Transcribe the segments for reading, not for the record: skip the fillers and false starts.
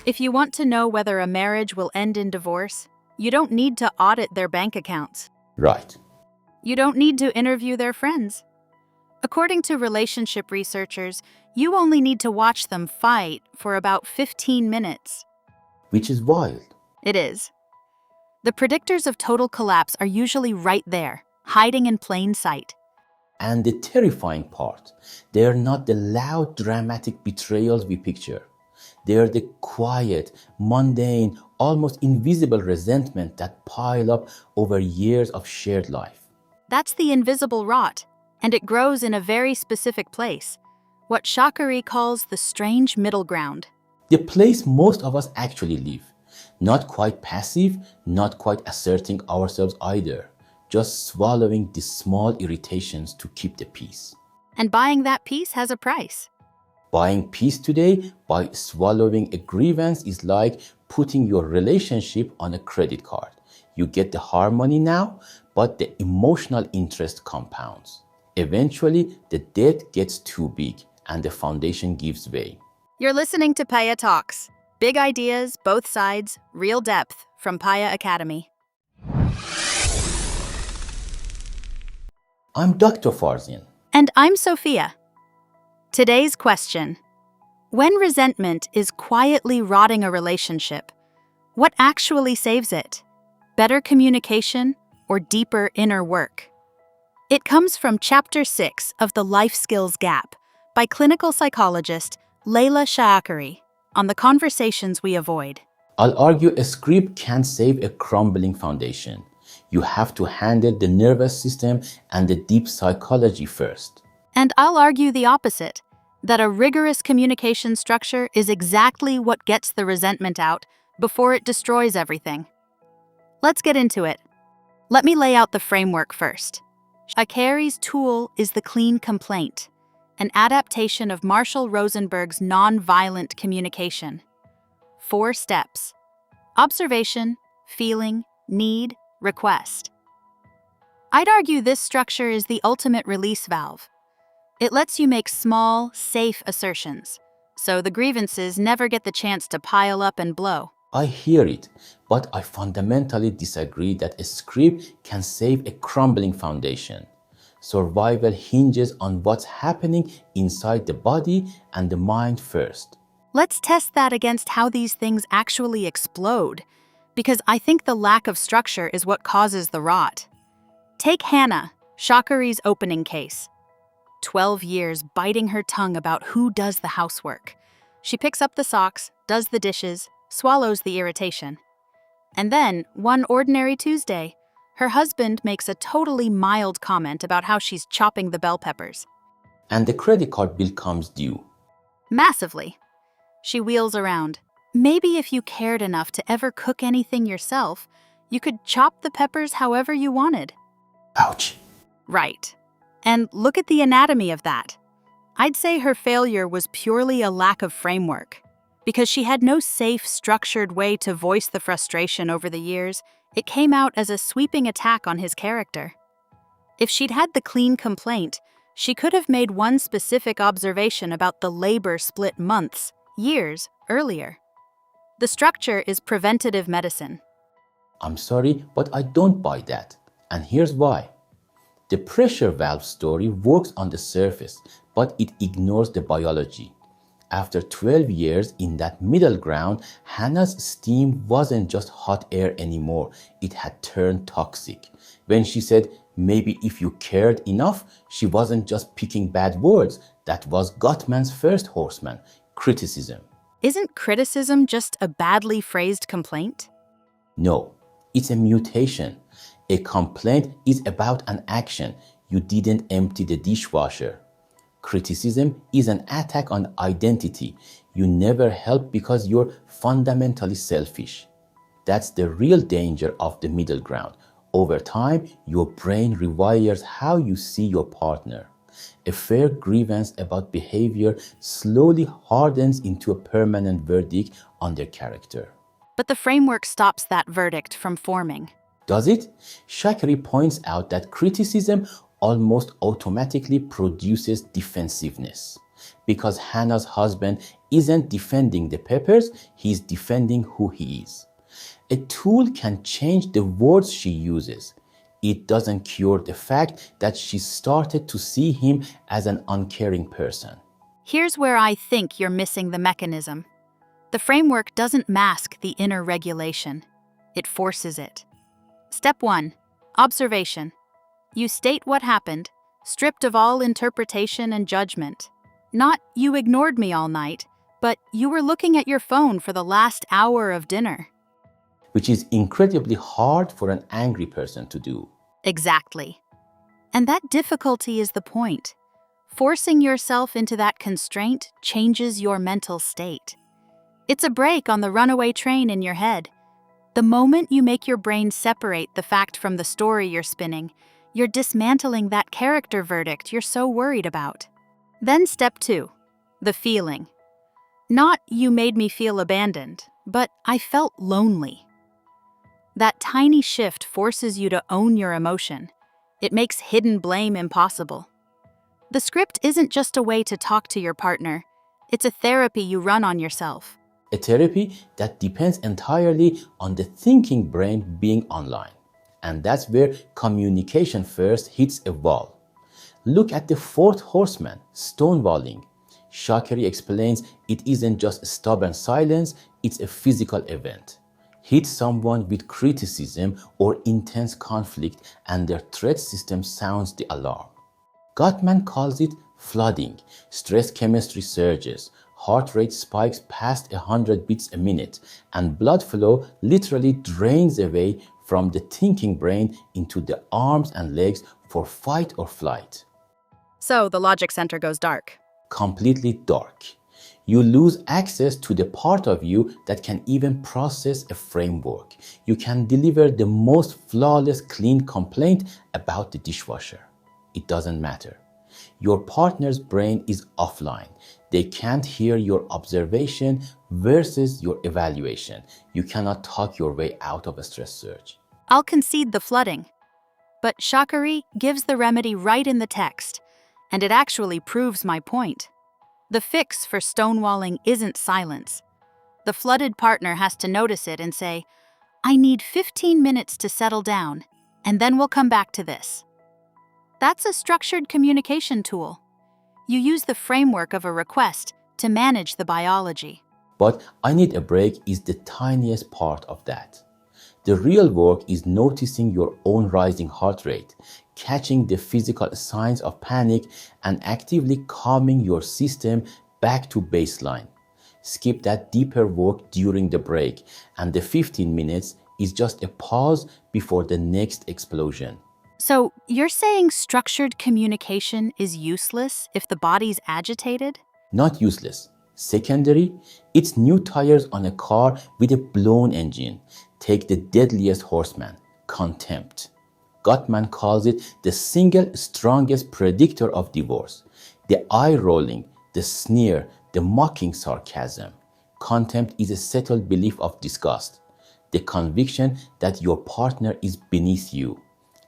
If you want to know whether a marriage will end in divorce, you don't need to audit their bank accounts. Right. You don't need to interview their friends. According to relationship researchers, you only need to watch them fight for about 15 minutes. Which is wild. It is. The predictors of total collapse are usually right there, hiding in plain sight. And the terrifying part, they are not the loud, dramatic betrayals we picture. They are the quiet, mundane, almost invisible resentment that pile up over years of shared life. That's the invisible rot, and it grows in a very specific place, what Shakari calls the strange middle ground. The place most of us actually live. Not quite passive, not quite asserting ourselves either. Just swallowing the small irritations to keep the peace. And buying that peace has a price. Buying peace today by swallowing a grievance is like putting your relationship on a credit card. You get the harmony now, but the emotional interest compounds. Eventually, the debt gets too big and the foundation gives way. You're listening to Paya Talks. Big ideas, both sides, real depth from Paya Academy. I'm Dr. Farzian. And I'm Sophia. Today's question: when resentment is quietly rotting a relationship, what actually saves it? Better communication or deeper inner work? It comes from Chapter 6 of The Life Skills Gap by clinical psychologist Layla Shaakari on the conversations we avoid. I'll argue a script can't save a crumbling foundation. You have to handle the nervous system and the deep psychology first. And I'll argue the opposite, that a rigorous communication structure is exactly what gets the resentment out before it destroys everything. Let's get into it. Let me lay out the framework first. Shaakari's tool is the clean complaint, an adaptation of Marshall Rosenberg's nonviolent communication. 4 steps: observation, feeling, need, request. I'd argue this structure is the ultimate release valve. It lets you make small, safe assertions, so the grievances never get the chance to pile up and blow. I hear it, but I fundamentally disagree that a script can save a crumbling foundation. Survival hinges on what's happening inside the body and the mind first. Let's test that against how these things actually explode, because I think the lack of structure is what causes the rot. Take Hannah, Shaakari's opening case. 12 years biting her tongue about who does the housework. She picks up the socks, does the dishes, swallows the irritation. And then, one ordinary Tuesday, her husband makes a totally mild comment about how she's chopping the bell peppers. And the credit card bill comes due. Massively. She wheels around. Maybe if you cared enough to ever cook anything yourself, you could chop the peppers however you wanted. Ouch. Right. And look at the anatomy of that. I'd say her failure was purely a lack of framework. Because she had no safe, structured way to voice the frustration over the years, it came out as a sweeping attack on his character. If she'd had the clean complaint, she could have made one specific observation about the labor split months, years, earlier. The structure is preventative medicine. I'm sorry, but I don't buy that. And here's why. The pressure valve story works on the surface, but it ignores the biology. After 12 years in that middle ground, Hannah's steam wasn't just hot air anymore. It had turned toxic. When she said, maybe if you cared enough, she wasn't just picking bad words. That was Gottman's first horseman, criticism. Isn't criticism just a badly phrased complaint? No, it's a mutation. A complaint is about an action. You didn't empty the dishwasher. Criticism is an attack on identity. You never help because you're fundamentally selfish. That's the real danger of the middle ground. Over time, your brain rewires how you see your partner. A fair grievance about behavior slowly hardens into a permanent verdict on their character. But the framework stops that verdict from forming. Does it? Shakari points out that criticism almost automatically produces defensiveness. Because Hannah's husband isn't defending the peppers, he's defending who he is. A tool can change the words she uses. It doesn't cure the fact that she started to see him as an uncaring person. Here's where I think you're missing the mechanism. The framework doesn't mask the inner regulation. It forces it. Step 1. Observation. You state what happened, stripped of all interpretation and judgment. Not, you ignored me all night, but you were looking at your phone for the last hour of dinner. Which is incredibly hard for an angry person to do. Exactly. And that difficulty is the point. Forcing yourself into that constraint changes your mental state. It's a brake on the runaway train in your head. The moment you make your brain separate the fact from the story you're spinning, you're dismantling that character verdict you're so worried about. Then step 2, the feeling. Not, you made me feel abandoned, but I felt lonely. That tiny shift forces you to own your emotion. It makes hidden blame impossible. The script isn't just a way to talk to your partner. It's a therapy you run on yourself. A therapy that depends entirely on the thinking brain being online. And that's where communication first hits a wall. Look at the fourth horseman, stonewalling. Shakari explains it isn't just stubborn silence, it's a physical event. Hit someone with criticism or intense conflict and their threat system sounds the alarm. Gottman calls it flooding. Stress chemistry surges, heart rate spikes past 100 beats a minute, and blood flow literally drains away from the thinking brain into the arms and legs for fight or flight. So the logic center goes dark. Completely dark. You lose access to the part of you that can even process a framework. You can deliver the most flawless, clean complaint about the dishwasher. It doesn't matter. Your partner's brain is offline. They can't hear your observation versus your evaluation. You cannot talk your way out of a stress surge. I'll concede the flooding. But Shakari gives the remedy right in the text, and it actually proves my point. The fix for stonewalling isn't silence. The flooded partner has to notice it and say, I need 15 minutes to settle down, and then we'll come back to this. That's a structured communication tool. You use the framework of a request to manage the biology. But I need a break is the tiniest part of that. The real work is noticing your own rising heart rate, catching the physical signs of panic, and actively calming your system back to baseline. Skip that deeper work during the break, and the 15 minutes is just a pause before the next explosion. So, you're saying structured communication is useless if the body's agitated? Not useless. Secondary, it's new tires on a car with a blown engine. Take the deadliest horseman, contempt. Gottman calls it the single strongest predictor of divorce. The eye rolling, the sneer, the mocking sarcasm. Contempt is a settled belief of disgust, the conviction that your partner is beneath you.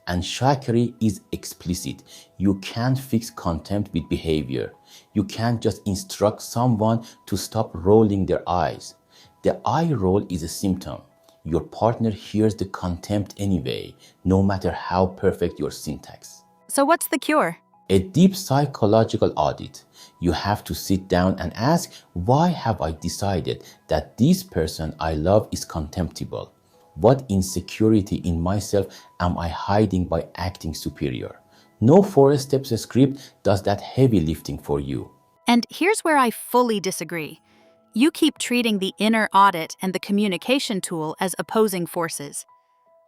And Shakari is explicit. You can't fix contempt with behavior. You can't just instruct someone to stop rolling their eyes. The eye roll is a symptom. Your partner hears the contempt anyway, no matter how perfect your syntax. So what's the cure? A deep psychological audit. You have to sit down and ask, why have I decided that this person I love is contemptible? What insecurity in myself am I hiding by acting superior? No 4 steps script does that heavy lifting for you. And here's where I fully disagree. You keep treating the inner audit and the communication tool as opposing forces.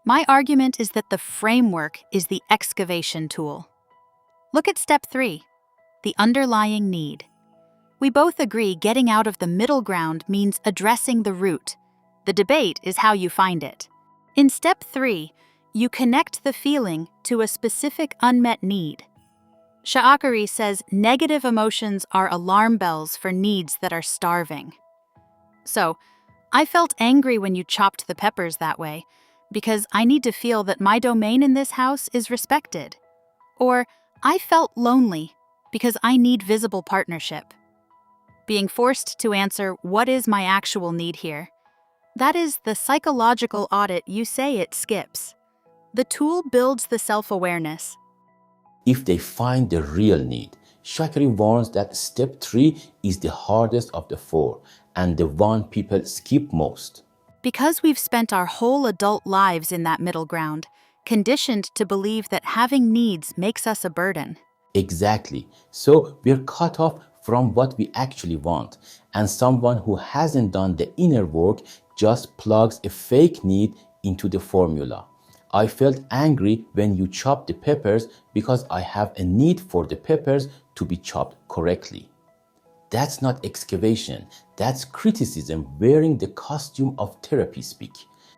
My argument is that the framework is the excavation tool. Look at step 3, the underlying need. We both agree getting out of the middle ground means addressing the root. The debate is how you find it. In step 3, you connect the feeling to a specific unmet need. Sha'akari says negative emotions are alarm bells for needs that are starving. So, I felt angry when you chopped the peppers that way, because I need to feel that my domain in this house is respected. Or, I felt lonely because I need visible partnership. being forced to answer, what is my actual need here? That is the psychological audit you say it skips. The tool builds the self-awareness. If they find the real need, Shakari warns that step 3 is the hardest of the 4 and the one people skip most. Because we've spent our whole adult lives in that middle ground, conditioned to believe that having needs makes us a burden. Exactly. So we're cut off from what we actually want, and someone who hasn't done the inner work just plugs a fake need into the formula. I felt angry when you chopped the peppers because I have a need for the peppers to be chopped correctly. That's not excavation, that's criticism wearing the costume of therapy speak.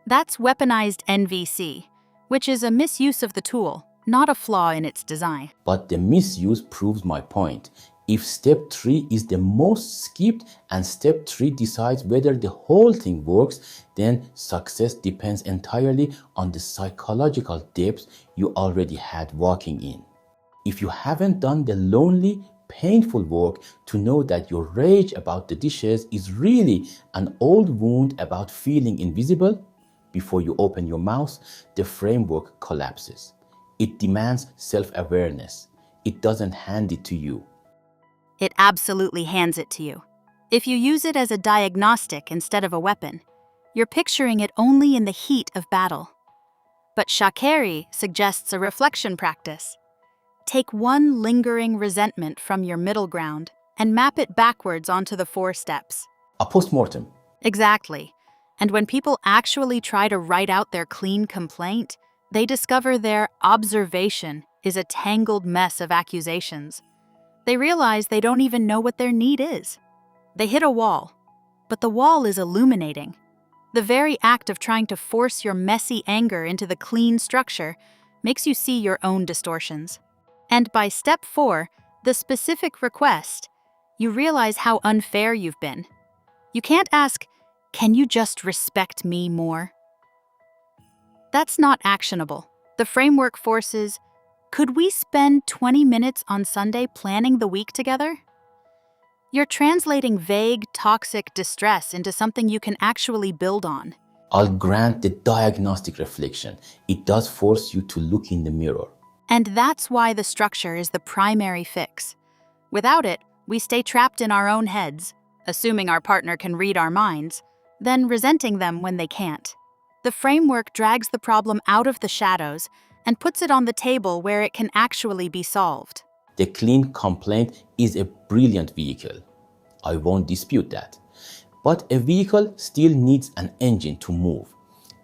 That's weaponized NVC, which is a misuse of the tool, not a flaw in its design. But the misuse proves my point. If step 3 is the most skipped and step 3 decides whether the whole thing works, then success depends entirely on the psychological depth you already had walking in. If you haven't done the lonely, painful work to know that your rage about the dishes is really an old wound about feeling invisible, before you open your mouth, the framework collapses. It demands self-awareness. It doesn't hand it to you. It absolutely hands it to you. If you use it as a diagnostic instead of a weapon, you're picturing it only in the heat of battle. But Shakari suggests a reflection practice. Take one lingering resentment from your middle ground and map it backwards onto the 4 steps. A postmortem. Exactly. And when people actually try to write out their clean complaint, they discover their observation is a tangled mess of accusations. They realize they don't even know what their need is. They hit a wall, but the wall is illuminating. The very act of trying to force your messy anger into the clean structure makes you see your own distortions. And by step 4, the specific request, you realize how unfair you've been. You can't ask, "Can you just respect me more?" That's not actionable. The framework forces, "Could we spend 20 minutes on Sunday planning the week together?" You're translating vague, toxic distress into something you can actually build on. I'll grant the diagnostic reflection. It does force you to look in the mirror. And that's why the structure is the primary fix. Without it, we stay trapped in our own heads, assuming our partner can read our minds, then resenting them when they can't. The framework drags the problem out of the shadows and puts it on the table where it can actually be solved. The clean complaint is a brilliant vehicle. I won't dispute that. But a vehicle still needs an engine to move.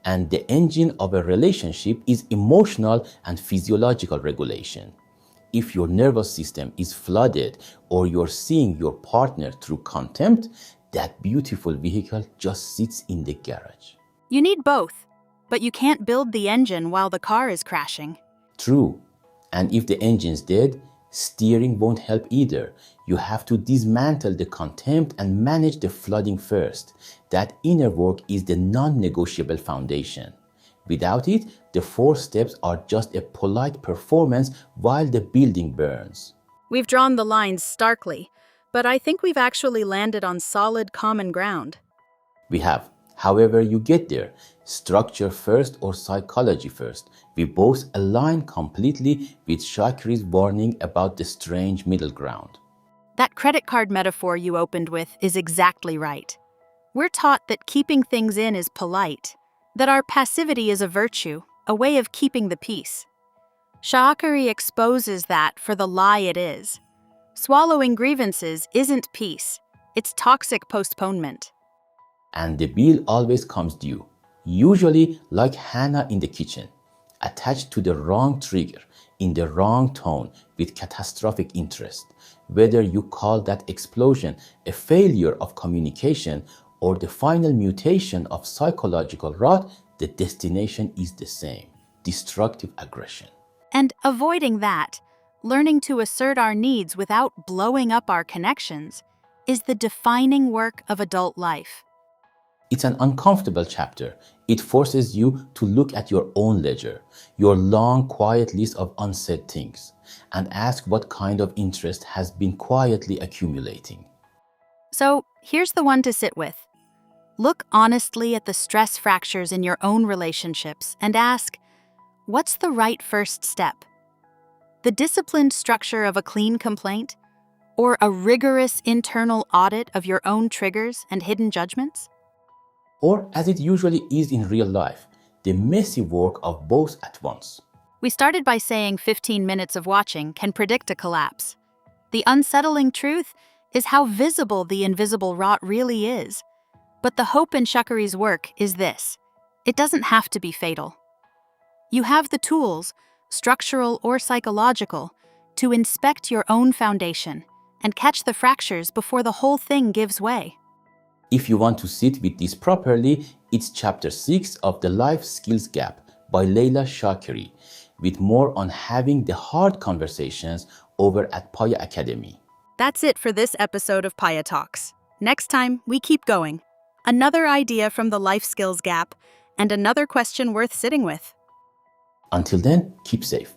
And the engine of a relationship is emotional and physiological regulation. If your nervous system is flooded or you're seeing your partner through contempt, that beautiful vehicle just sits in the garage. You need both, but you can't build the engine while the car is crashing. True. And if the engine's dead, steering won't help either. You have to dismantle the contempt and manage the flooding first. That inner work is the non-negotiable foundation. Without it, the 4 steps are just a polite performance while the building burns. We've drawn the lines starkly, but I think we've actually landed on solid common ground. We have. However you get there, structure first or psychology first, we both align completely with Shakari's warning about the strange middle ground. That credit card metaphor you opened with is exactly right. We're taught that keeping things in is polite, that our passivity is a virtue, a way of keeping the peace. Shakari exposes that for the lie it is. Swallowing grievances isn't peace, it's toxic postponement. And the bill always comes due, usually like Hannah in the kitchen, attached to the wrong trigger, in the wrong tone, with catastrophic interest. Whether you call that explosion a failure of communication or the final mutation of psychological rot, the destination is the same: destructive aggression. And avoiding that, learning to assert our needs without blowing up our connections, is the defining work of adult life. It's an uncomfortable chapter. It forces you to look at your own ledger, your long, quiet list of unsaid things, and ask what kind of interest has been quietly accumulating. So here's the one to sit with. Look honestly at the stress fractures in your own relationships and ask, what's the right first step? The disciplined structure of a clean complaint? Or a rigorous internal audit of your own triggers and hidden judgments? Or, as it usually is in real life, the messy work of both at once. We started by saying 15 minutes of watching can predict a collapse. The unsettling truth is how visible the invisible rot really is. But the hope in Shukri's work is this: it doesn't have to be fatal. You have the tools, structural or psychological, to inspect your own foundation and catch the fractures before the whole thing gives way. If you want to sit with this properly, it's chapter 6 of The Life Skills Gap by Leila Shakiri, with more on having the hard conversations over at Paya Academy. That's it for this episode of Paya Talks. Next time, we keep going. Another idea from the life skills gap, and another question worth sitting with. Until then, keep safe.